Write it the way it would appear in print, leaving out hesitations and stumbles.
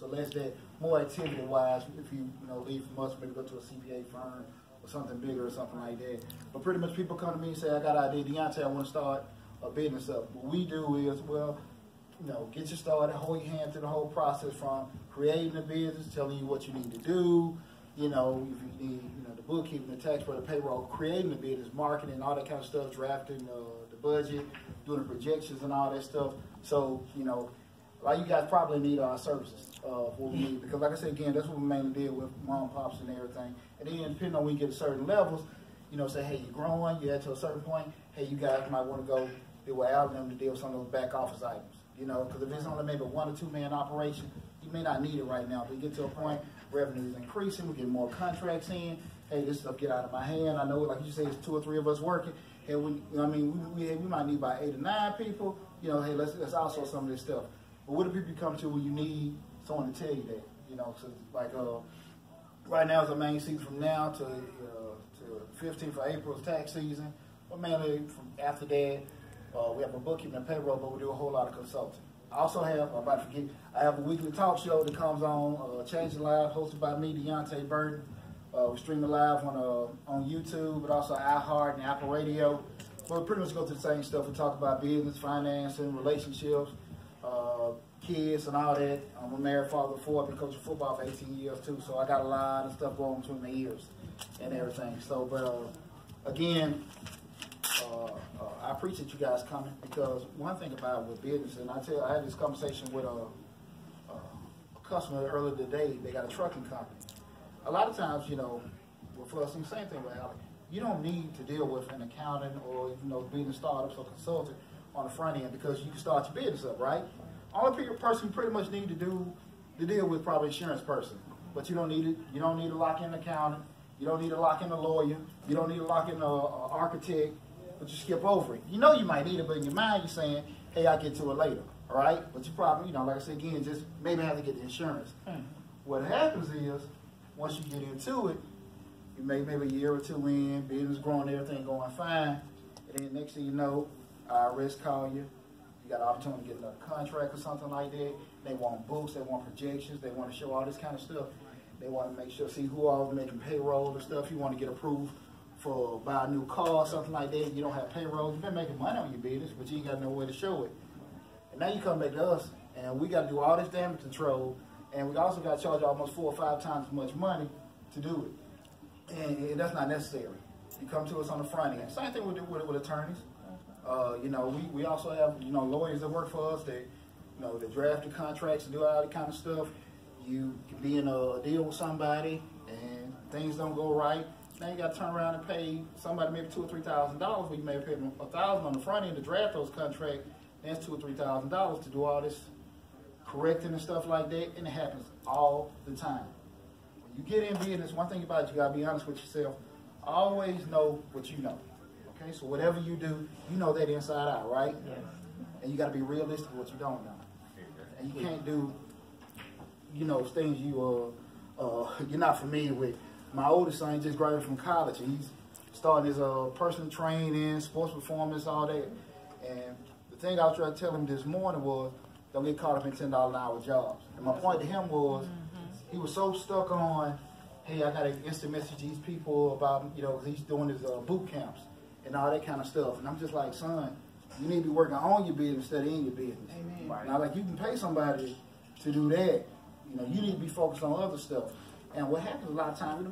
So less that, more activity-wise, if you leave from us, maybe go to a CPA firm or something bigger or something like that. But pretty much people come to me and say, I got an idea, Deonte, I want to start a business up. What we do is, well, get you started, hold your hand through the whole process from creating the business, telling you what you need to do, if you need, the bookkeeping, the tax for the payroll, creating the business, marketing, all that kind of stuff, drafting the budget, doing the projections and all that stuff. So, a lot of you guys probably need our services for what we need, because like I said, again, that's what we mainly deal with, mom and pops and everything. And then depending on when you get to certain levels, say, hey, you're growing, you're at to a certain point, hey, you guys might want to go deal with Al and them to deal with some of those back office items. Because if it's only maybe a 1 or 2 man operation, you may not need it right now. But you get to a point, revenue is increasing, we're getting more contracts in. Hey, this stuff get out of my hand. I know, like you say, it's 2 or 3 of us working. Hey, we might need about 8 or 9 people. Hey, let's outsource some of this stuff. But what do people come to when you need someone to tell you that? So like right now is the main season from now to 15th of April is tax season. But mainly from after that, we have a bookkeeping and payroll, but we do a whole lot of consulting. I also have, I'm about to forget, I have a weekly talk show that comes on, Changing Live, hosted by me, Deonte Burden. We stream it live on YouTube, but also iHeart and Apple Radio. But we pretty much go to the same stuff. We talk about business, financing, relationships, kids and all that. I'm a married father of 4. I've been coaching football for 18 years too, so I got a lot of stuff going between my ears and everything. So, but again, I appreciate you guys coming, because one thing about with business, and I had this conversation with a customer earlier today. They got a trucking company. A lot of times, with us, and same thing with Alec, you don't need to deal with an accountant or business startups or consultant on the front end, because you can start your business up, right? Only person you pretty much need to deal with probably insurance person, but you don't need it. You don't need to lock in an accountant. You don't need to lock in a lawyer. You don't need to lock in an architect. But you skip over it. You might need it, but in your mind you're saying, hey, I'll get to it later, all right? But you probably, like I said again, just maybe have to get the insurance. What happens is, once you get into it, you maybe a year or 2 in, business growing, everything going fine, and then next thing you know, IRS call you, you got an opportunity to get another contract or something like that. They want books, they want projections, they want to show all this kind of stuff. They want to make sure, see who all is making payroll and stuff. You want to get approved for buy a new car or something like that. You don't have payroll. You've been making money on your business, but you ain't got no way to show it. And now you come back to us, and we got to do all this damage control, and we also got to charge almost 4 or 5 times as much money to do it. And that's not necessary. You come to us on the front end. Same thing with attorneys. We also have lawyers that work for us that that draft the contracts and do all that kind of stuff. You can be in a deal with somebody and things don't go right. Now you got to turn around and pay somebody maybe $2,000 or $3,000. Where you may pay them $1,000 on the front end to draft those contracts. That's $2,000 or $3,000 to do all this correcting and stuff like that, and it happens all the time. When you get in business, one thing about it, you got to be honest with yourself. Always know what you know. Okay, so whatever you do, you know that inside out, right? Yes. And you got to be realistic with what you don't know. And you can't do, things you're not familiar with. My oldest son just graduated from college, and he's starting his personal training, sports performance, all that. And the thing I was trying to tell him this morning was, don't get caught up in $10 an hour jobs. And my point to him was, he was so stuck on, hey, I got to instant message these people about, because he's doing his boot camps and all that kind of stuff. And I'm just like, son, you need to be working on your business instead of in your business. Amen. Right. Now, like, you can pay somebody to do that. You need to be focused on other stuff. And what happens a lot of times,